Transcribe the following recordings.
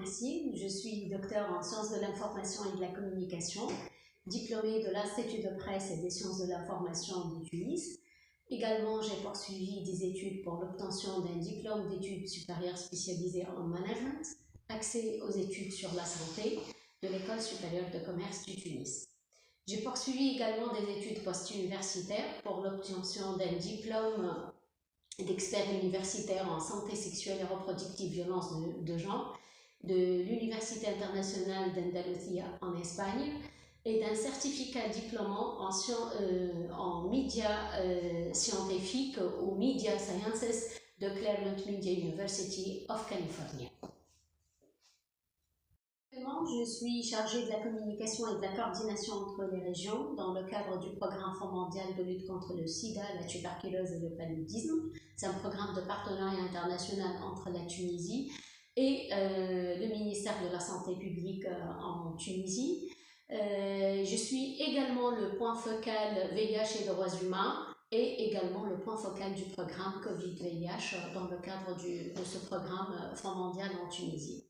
Merci, je suis docteur en sciences de l'information et de la communication, diplômée de l'Institut de presse et des sciences de l'information de Tunis. Également, j'ai poursuivi des études pour l'obtention d'un diplôme d'études supérieures spécialisées en management, accès aux études sur la santé de l'École supérieure de commerce du Tunis. J'ai poursuivi également des études post-universitaires pour l'obtention d'un diplôme d'expert universitaire en santé sexuelle et reproductive, violence de genre, de l'Université internationale d'Andalusia en Espagne et d'un certificat diplômant en médias scientifiques ou Media Sciences de Claremont Media University of California. Je suis chargée de la communication et de la coordination entre les régions dans le cadre du programme Fonds mondial de lutte contre le sida, la tuberculose et le paludisme. C'est un programme de partenariat international entre la Tunisie et le ministère de la Santé publique en Tunisie. Je suis également le point focal VIH et droits humains et également le point focal du programme Covid-VIH dans le cadre de ce programme Fonds mondial en Tunisie.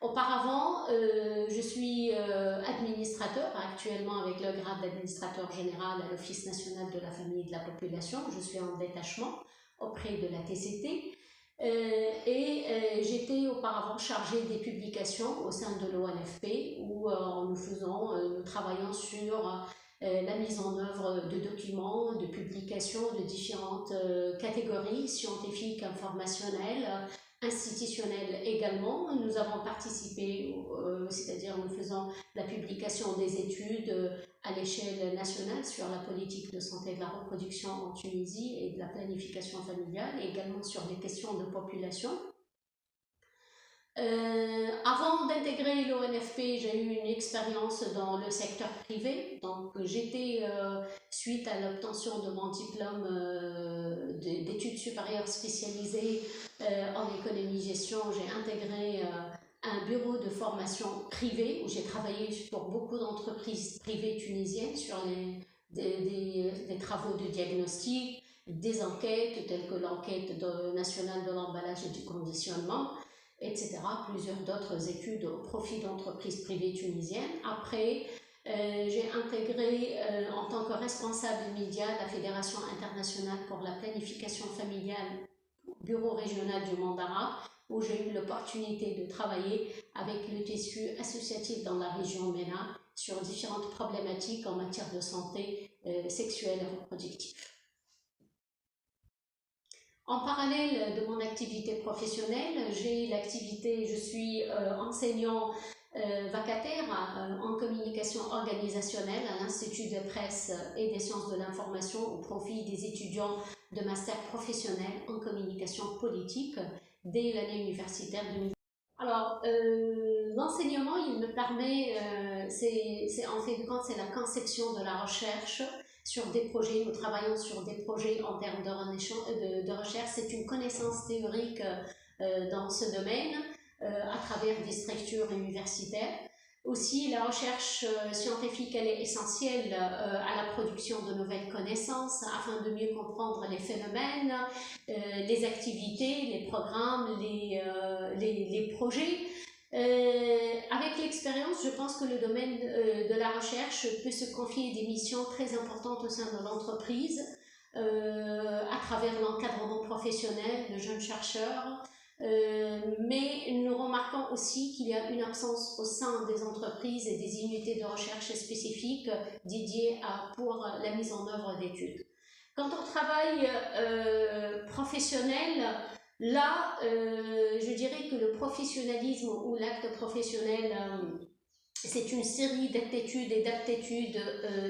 Auparavant, je suis administrateur, actuellement avec le grade d'administrateur général à l'Office national de la famille et de la population. Je suis en détachement auprès de la TCT et j'étais auparavant chargée des publications au sein de l'ONFP où nous travaillons sur la mise en œuvre de documents, de publications de différentes catégories scientifiques, informationnelles, institutionnelle également. Nous avons participé, c'est-à-dire nous faisons la publication des études à l'échelle nationale sur la politique de santé de la reproduction en Tunisie et de la planification familiale, et également sur les questions de population. Avant d'intégrer l'ONFP, j'ai eu une expérience dans le secteur privé. Donc, j'étais, suite à l'obtention de mon diplôme d'études supérieures spécialisées en économie-gestion, j'ai intégré un bureau de formation privé où j'ai travaillé pour beaucoup d'entreprises privées tunisiennes sur des travaux de diagnostic, des enquêtes telles que l'enquête nationale de l'emballage et du conditionnement, etc. Plusieurs d'autres études au profit d'entreprises privées tunisiennes. Après, j'ai intégré en tant que responsable média la Fédération internationale pour la planification familiale, bureau régional du monde arabe, où j'ai eu l'opportunité de travailler avec le tissu associatif dans la région MENA sur différentes problématiques en matière de santé sexuelle et reproductive. En parallèle de mon activité professionnelle, je suis enseignant vacataire en communication organisationnelle à l'Institut de presse et des sciences de l'information au profit des étudiants de master professionnel en communication politique dès l'année universitaire 2020. Alors, l'enseignement, il me permet, en fait de compte, c'est la conception de la recherche sur des projets. Nous travaillons sur des projets en termes de recherche. C'est une connaissance théorique dans ce domaine à travers des structures universitaires. Aussi, la recherche scientifique, elle est essentielle à la production de nouvelles connaissances afin de mieux comprendre les phénomènes, les activités, les programmes, les projets. Avec l'expérience, je pense que le domaine de la recherche peut se confier des missions très importantes au sein de l'entreprise à travers l'encadrement professionnel de jeunes chercheurs. Mais nous remarquons aussi qu'il y a une absence au sein des entreprises et des unités de recherche spécifiques dédiées pour la mise en œuvre d'études. Quant au travail professionnel, là, je dirais que le professionnalisme ou l'acte professionnel, c'est une série d'aptitudes et d'aptitudes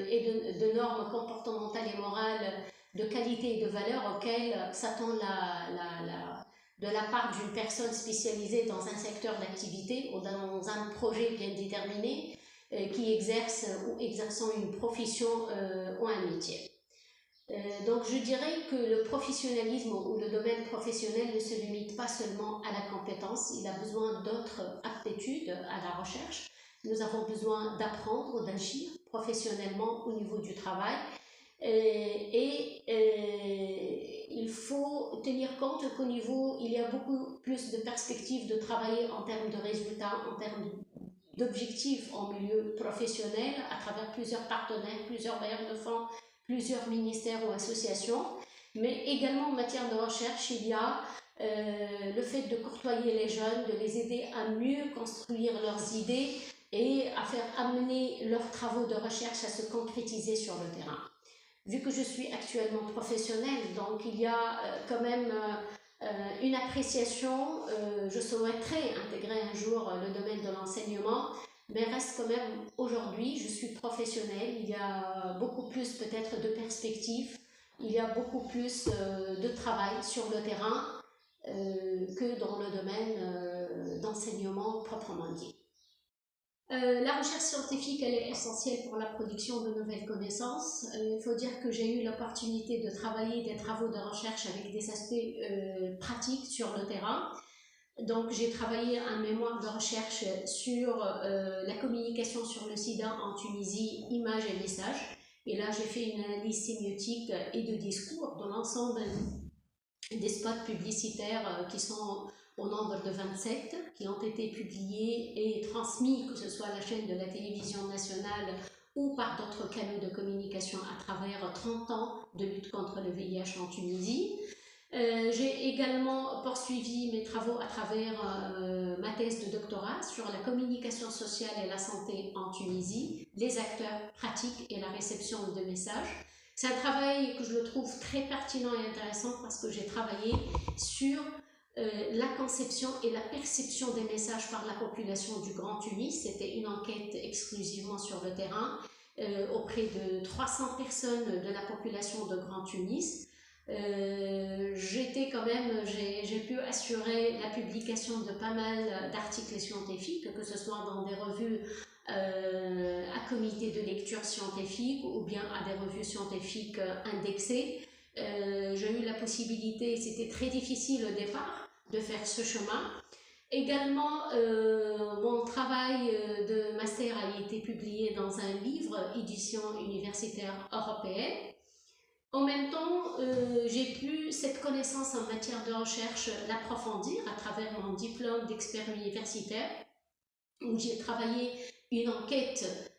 et de normes comportementales et morales, de qualité et de valeurs auxquelles s'attend de la part d'une personne spécialisée dans un secteur d'activité ou dans un projet bien déterminé qui exerce ou exerçant une profession ou un métier. Donc je dirais que le professionnalisme ou le domaine professionnel ne se limite pas seulement à la compétence, il a besoin d'autres aptitudes à la recherche. Nous avons besoin d'apprendre, d'agir professionnellement au niveau du travail. Il faut tenir compte qu'au niveau, il y a beaucoup plus de perspectives de travailler en termes de résultats, en termes d'objectifs en milieu professionnel, à travers plusieurs partenaires, plusieurs bailleurs de fonds, plusieurs ministères ou associations. Mais également en matière de recherche, il y a le fait de courtoyer les jeunes, de les aider à mieux construire leurs idées et à faire amener leurs travaux de recherche à se concrétiser sur le terrain. Vu que je suis actuellement professionnelle, donc il y a quand même une appréciation. Je souhaiterais intégrer un jour le domaine de l'enseignement, mais reste quand même aujourd'hui, je suis professionnelle, il y a beaucoup plus peut-être de perspectives, il y a beaucoup plus de travail sur le terrain que dans le domaine d'enseignement proprement dit. La recherche scientifique, elle est essentielle pour la production de nouvelles connaissances. Il faut dire que j'ai eu l'opportunité de travailler des travaux de recherche avec des aspects pratiques sur le terrain. Donc, j'ai travaillé un mémoire de recherche sur la communication sur le sida en Tunisie, images et messages. Et là, j'ai fait une analyse sémiotique et de discours de l'ensemble des spots publicitaires qui sont au nombre de 27, qui ont été publiés et transmis, que ce soit à la chaîne de la télévision nationale ou par d'autres canaux de communication à travers 30 ans de lutte contre le VIH en Tunisie. J'ai également poursuivi mes travaux à travers ma thèse de doctorat sur la communication sociale et la santé en Tunisie, les acteurs pratiques et la réception de messages. C'est un travail que je le trouve très pertinent et intéressant parce que j'ai travaillé sur la conception et la perception des messages par la population du Grand Tunis. C'était une enquête exclusivement sur le terrain auprès de 300 personnes de la population de Grand Tunis. J'ai pu assurer la publication de pas mal d'articles scientifiques, que ce soit dans des revues à comité de lecture scientifique ou bien à des revues scientifiques indexées. J'ai eu la possibilité, c'était très difficile au départ, de faire ce chemin. Également, mon travail de master a été publié dans un livre, édition universitaire européenne. En même temps, j'ai pu cette connaissance en matière de recherche l'approfondir à travers mon diplôme d'expert universitaire, où j'ai travaillé une enquête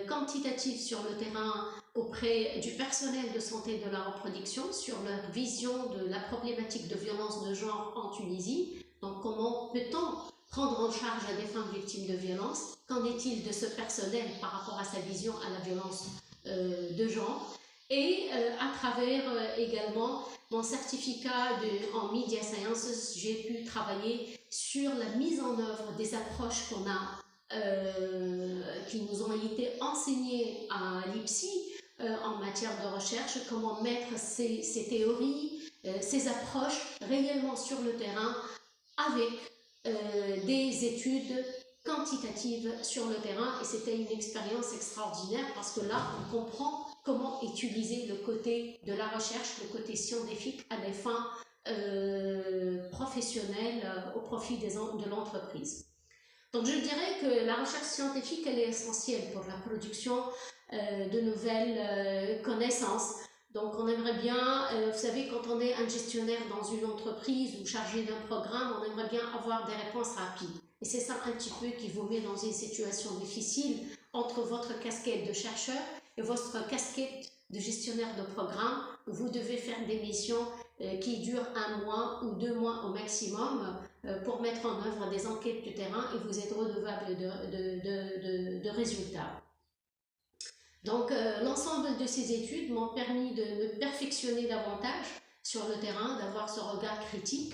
quantitative sur le terrain auprès du personnel de santé de la reproduction sur leur vision de la problématique de violence de genre en Tunisie. Donc, comment peut-on prendre en charge des femmes victimes de violence? Qu'en est-il de ce personnel par rapport à sa vision à la violence de genre? Et à travers également mon certificat en Media Sciences, j'ai pu travailler sur la mise en œuvre des approches qu'on a qui nous ont été enseignées à l'IPSI en matière de recherche, comment mettre ces théories, ces approches réellement sur le terrain avec des études quantitatives sur le terrain. Et c'était une expérience extraordinaire parce que là, on comprend comment utiliser le côté de la recherche, le côté scientifique à des fins professionnelles au profit de l'entreprise. Donc je dirais que la recherche scientifique, elle est essentielle pour la production de nouvelles connaissances. Donc on aimerait bien, vous savez, quand on est un gestionnaire dans une entreprise ou chargé d'un programme, on aimerait bien avoir des réponses rapides. Et c'est ça un petit peu qui vous met dans une situation difficile entre votre casquette de chercheur et votre casquette de gestionnaire de programme, où vous devez faire des missions qui durent 1 mois ou 2 mois au maximum pour mettre en œuvre des enquêtes du terrain et vous êtes redevable de résultats. Donc l'ensemble de ces études m'ont permis de me perfectionner davantage sur le terrain, d'avoir ce regard critique,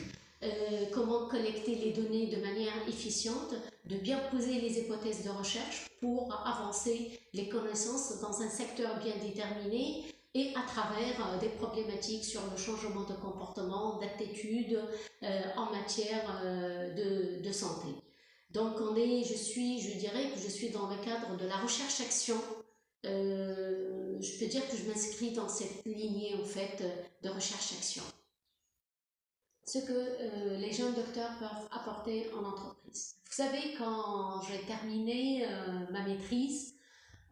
comment collecter les données de manière efficiente, de bien poser les hypothèses de recherche pour avancer les connaissances dans un secteur bien déterminé et à travers des problématiques sur le changement de comportement, d'attitude en matière de santé. Donc je dirais que je suis dans le cadre de la recherche-action. Je peux dire que je m'inscris dans cette lignée en fait de recherche-action. Ce que les jeunes docteurs peuvent apporter en entreprise. Vous savez, quand j'ai terminé ma maîtrise,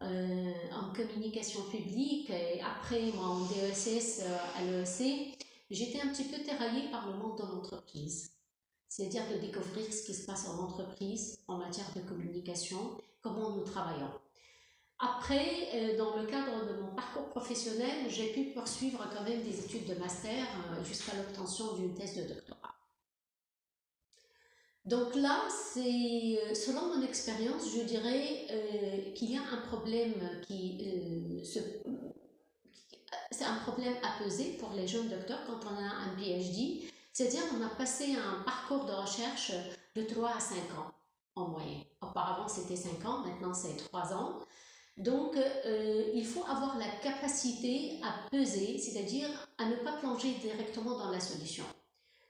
en communication publique et après mon DESS à l'EEC, j'étais un petit peu tiraillée par le monde de l'entreprise. C'est-à-dire de découvrir ce qui se passe en entreprise en matière de communication, comment nous travaillons. Après, dans le cadre de mon parcours professionnel, j'ai pu poursuivre quand même des études de master jusqu'à l'obtention d'une thèse de doctorat. Donc là, selon mon expérience, je dirais qu'il y a un problème c'est un problème à peser pour les jeunes docteurs quand on a un PhD, c'est-à-dire qu'on a passé un parcours de recherche de 3 à 5 ans en moyenne. Auparavant, c'était 5 ans, maintenant c'est 3 ans. Donc, il faut avoir la capacité à peser, c'est-à-dire à ne pas plonger directement dans la solution.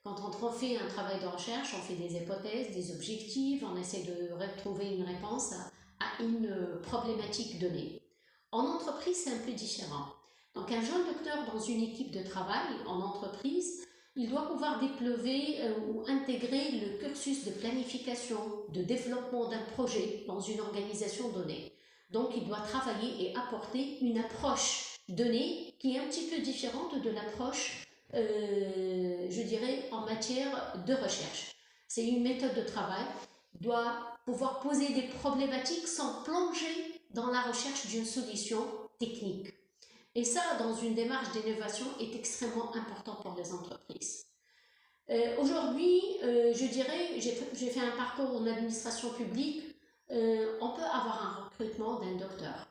Quand on fait un travail de recherche, on fait des hypothèses, des objectifs, on essaie de retrouver une réponse à une problématique donnée. En entreprise, c'est un peu différent. Donc, un jeune docteur dans une équipe de travail en entreprise, il doit pouvoir déployer ou intégrer le cursus de planification, de développement d'un projet dans une organisation donnée. Donc, il doit travailler et apporter une approche donnée qui est un petit peu différente de l'approche, je dirais, en matière de recherche. C'est une méthode de travail, il doit pouvoir poser des problématiques sans plonger dans la recherche d'une solution technique. Et ça, dans une démarche d'innovation, est extrêmement important pour les entreprises. Aujourd'hui, je dirais, j'ai fait un parcours en administration publique. On peut avoir un recrutement d'un docteur,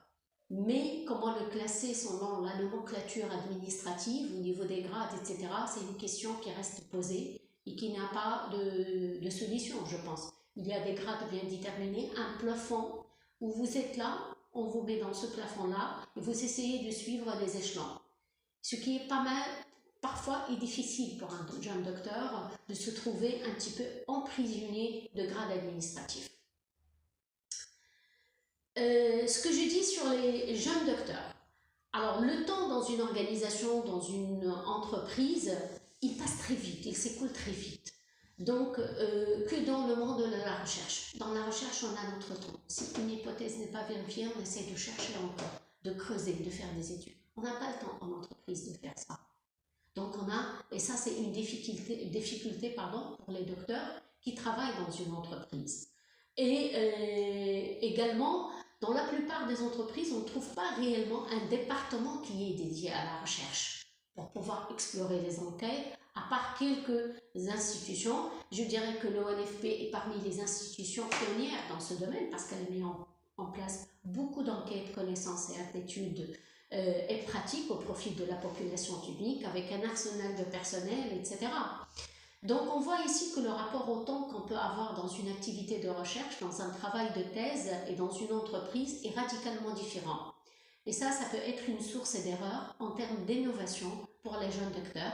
mais comment le classer selon la nomenclature administrative au niveau des grades, etc., c'est une question qui reste posée et qui n'a pas de solution, je pense. Il y a des grades bien déterminés, un plafond où vous êtes là, on vous met dans ce plafond-là et vous essayez de suivre les échelons. Ce qui est pas mal, parfois, est difficile pour un jeune docteur de se trouver un petit peu emprisonné de grades administratifs. Ce que je dis sur les jeunes docteurs, alors le temps dans une organisation, dans une entreprise, il passe très vite, il s'écoule très vite. Donc, que dans le monde de la recherche. Dans la recherche, on a notre temps. Si une hypothèse n'est pas vérifiée, on essaie de chercher encore, de creuser, de faire des études. On n'a pas le temps en entreprise de faire ça. Donc, et ça c'est une difficulté pour les docteurs qui travaillent dans une entreprise. Et également, dans la plupart des entreprises, on ne trouve pas réellement un département qui est dédié à la recherche pour pouvoir explorer les enquêtes, à part quelques institutions. Je dirais que l'ONFP est parmi les institutions pionnières dans ce domaine parce qu'elle met en place beaucoup d'enquêtes, connaissances et aptitudes et pratiques au profit de la population publique avec un arsenal de personnel, etc. Donc on voit ici que le rapport au temps qu'on peut avoir dans une activité de recherche, dans un travail de thèse et dans une entreprise est radicalement différent. Et ça peut être une source d'erreur en termes d'innovation pour les jeunes docteurs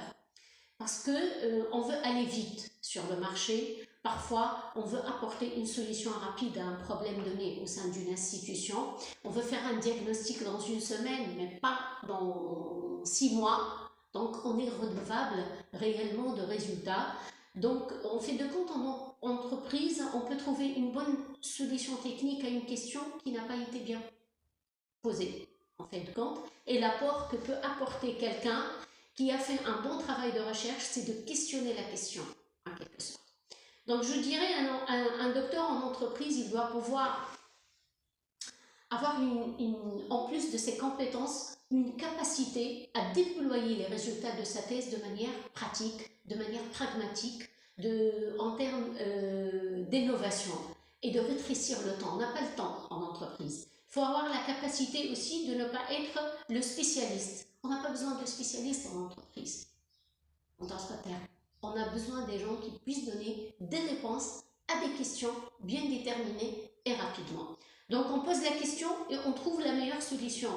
parce qu'on veut aller vite sur le marché. Parfois, on veut apporter une solution rapide à un problème donné au sein d'une institution. On veut faire un diagnostic dans une semaine, mais pas dans 6 mois. Donc, on est redevable réellement de résultats. Donc, en fait de compte, en entreprise, on peut trouver une bonne solution technique à une question qui n'a pas été bien posée, en fait de compte. Et l'apport que peut apporter quelqu'un qui a fait un bon travail de recherche, c'est de questionner la question, en quelque sorte. Donc, je dirais, un docteur en entreprise, il doit pouvoir avoir, en plus de ses compétences, une capacité à déployer les résultats de sa thèse de manière pratique, de manière pragmatique, en termes d'innovation et de rétrécir le temps. On n'a pas le temps en entreprise. Il faut avoir la capacité aussi de ne pas être le spécialiste. On n'a pas besoin de spécialistes en entreprise, en tant que terme. On a besoin des gens qui puissent donner des réponses à des questions bien déterminées et rapidement. Donc on pose la question et on trouve la meilleure solution.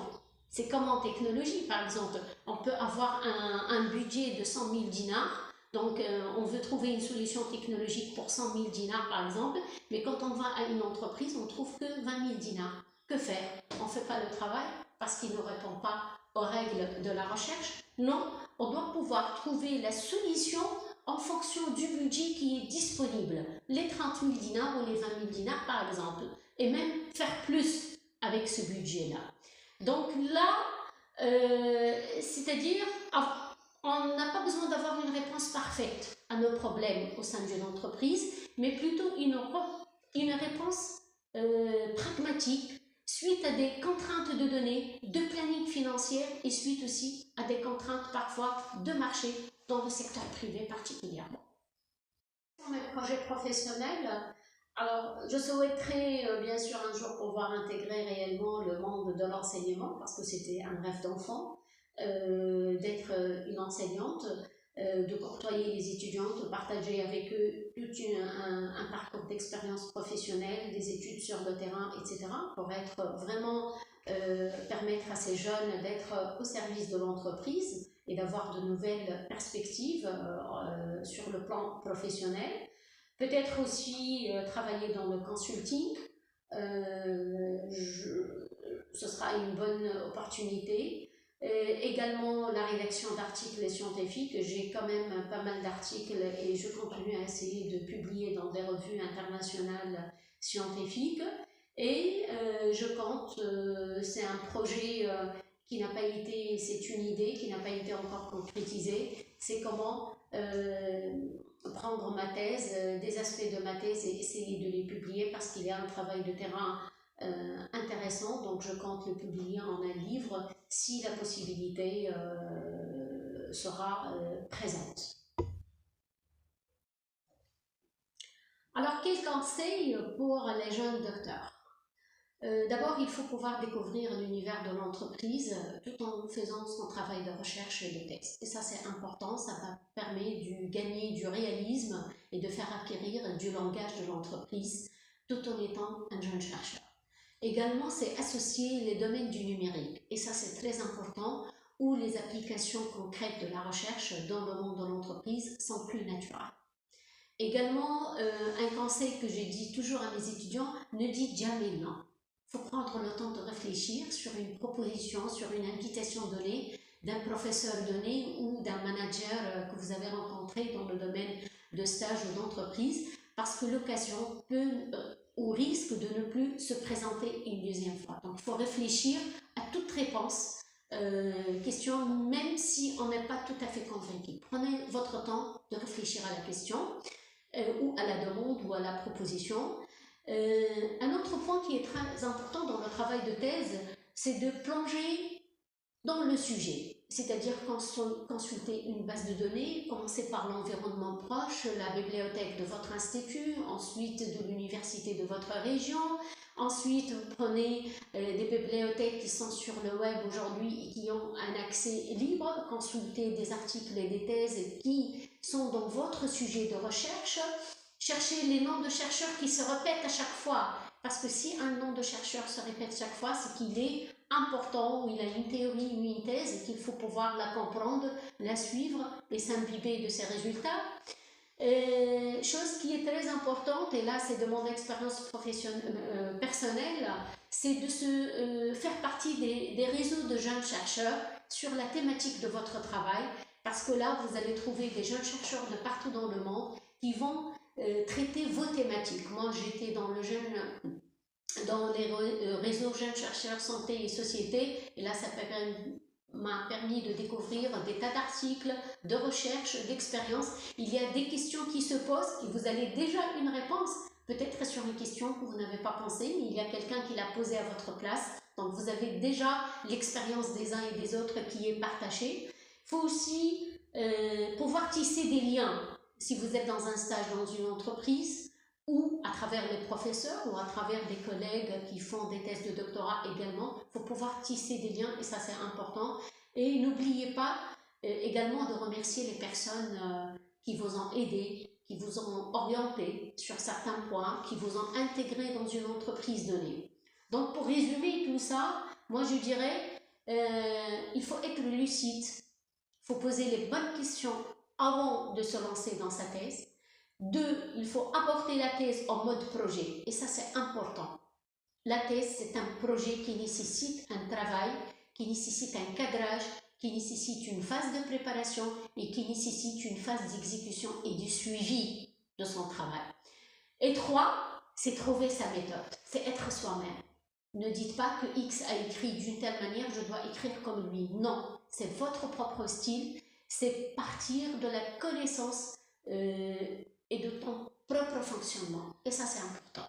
C'est comme en technologie, par exemple. On peut avoir un budget de 100 000 dinars. Donc, on veut trouver une solution technologique pour 100 000 dinars, par exemple. Mais quand on va à une entreprise, on trouve que 20 000 dinars. Que faire? On ne fait pas le travail parce qu'il ne répond pas aux règles de la recherche. Non, on doit pouvoir trouver la solution en fonction du budget qui est disponible. Les 30 000 dinars ou les 20 000 dinars, par exemple. Et même faire plus. avec ce budget-là. Donc là, c'est-à-dire, on n'a pas besoin d'avoir une réponse parfaite à nos problèmes au sein d'une entreprise, mais plutôt une réponse pragmatique suite à des contraintes de données, de planning financier et suite aussi à des contraintes parfois de marché dans le secteur privé particulièrement. Pour mes projets professionnels, alors je souhaiterais bien sûr un jour pouvoir intégrer réellement le monde de l'enseignement parce que c'était un rêve d'enfant, d'être une enseignante, de côtoyer les étudiants, de partager avec eux un parcours d'expérience professionnelle, des études sur le terrain, etc. pour être vraiment permettre à ces jeunes d'être au service de l'entreprise et d'avoir de nouvelles perspectives sur le plan professionnel. Peut-être aussi travailler dans le consulting, ce sera une bonne opportunité. Également la rédaction d'articles scientifiques, j'ai quand même pas mal d'articles et je continue à essayer de publier dans des revues internationales scientifiques. Et je compte, c'est un projet qui n'a pas été, c'est une idée qui n'a pas été encore concrétisée, c'est comment prendre ma thèse, des aspects de ma thèse et essayer de les publier parce qu'il y a un travail de terrain intéressant, donc je compte le publier en un livre si la possibilité sera présente. Alors, quel conseil pour les jeunes docteurs? D'abord, il faut pouvoir découvrir l'univers de l'entreprise tout en faisant son travail de recherche et de thèse. Et ça, c'est important, ça permet de gagner du réalisme et de faire acquérir du langage de l'entreprise tout en étant un jeune chercheur. Également, c'est associer les domaines du numérique. Et ça, c'est très important, où les applications concrètes de la recherche dans le monde de l'entreprise sont plus naturelles. Également, un conseil que je dis toujours à mes étudiants, ne dites jamais non. Il faut prendre le temps de réfléchir sur une proposition, sur une invitation donnée d'un professeur donné ou d'un manager que vous avez rencontré dans le domaine de stage ou d'entreprise, parce que l'occasion peut ou risque de ne plus se présenter une deuxième fois. Donc, il faut réfléchir à toute réponse, question, même si on n'est pas tout à fait convaincu. Prenez votre temps de réfléchir à la question ou à la demande ou à la proposition. Un autre point qui est très important dans le travail de thèse, c'est de plonger dans le sujet, c'est-à-dire consulter une base de données, commencer par l'environnement proche, la bibliothèque de votre institut, ensuite de l'université de votre région, ensuite vous prenez des bibliothèques qui sont sur le web aujourd'hui et qui ont un accès libre, consultez des articles et des thèses qui sont dans votre sujet de recherche. Cherchez les noms de chercheurs qui se répètent à chaque fois, parce que si un nom de chercheur se répète chaque fois, c'est qu'il est important, ou il a une théorie ou une thèse, et qu'il faut pouvoir la comprendre, la suivre et s'imbiber de ses résultats. Chose qui est très importante, et là c'est de mon expérience personnelle, c'est de se faire partie des réseaux de jeunes chercheurs sur la thématique de votre travail, parce que là vous allez trouver des jeunes chercheurs de partout dans le monde qui vont traiter vos thématiques. Moi, j'étais dans les réseaux jeunes chercheurs santé et société, et là, ça m'a permis de découvrir des tas d'articles, de recherches, d'expériences. Il y a des questions qui se posent et vous avez déjà une réponse, peut-être sur une question que vous n'avez pas pensé, mais il y a quelqu'un qui l'a posée à votre place. Donc, vous avez déjà l'expérience des uns et des autres qui est partagée. Il faut aussi pouvoir tisser des liens. Si vous êtes dans un stage dans une entreprise ou à travers les professeurs ou à travers des collègues qui font des thèses de doctorat également, il faut pouvoir tisser des liens et ça c'est important. Et n'oubliez pas également de remercier les personnes qui vous ont aidé, qui vous ont orienté sur certains points, qui vous ont intégré dans une entreprise donnée. Donc pour résumer tout ça, moi je dirais il faut être lucide, il faut poser les bonnes questions avant de se lancer dans sa thèse. 2, il faut apporter la thèse en mode projet, et ça c'est important. La thèse, c'est un projet qui nécessite un travail, qui nécessite un cadrage, qui nécessite une phase de préparation et qui nécessite une phase d'exécution et du suivi de son travail. Et 3, c'est trouver sa méthode, c'est être soi-même. Ne dites pas que X a écrit d'une telle manière, je dois écrire comme lui. Non, c'est votre propre style, c'est partir de la connaissance et de ton propre fonctionnement. Et ça, c'est important.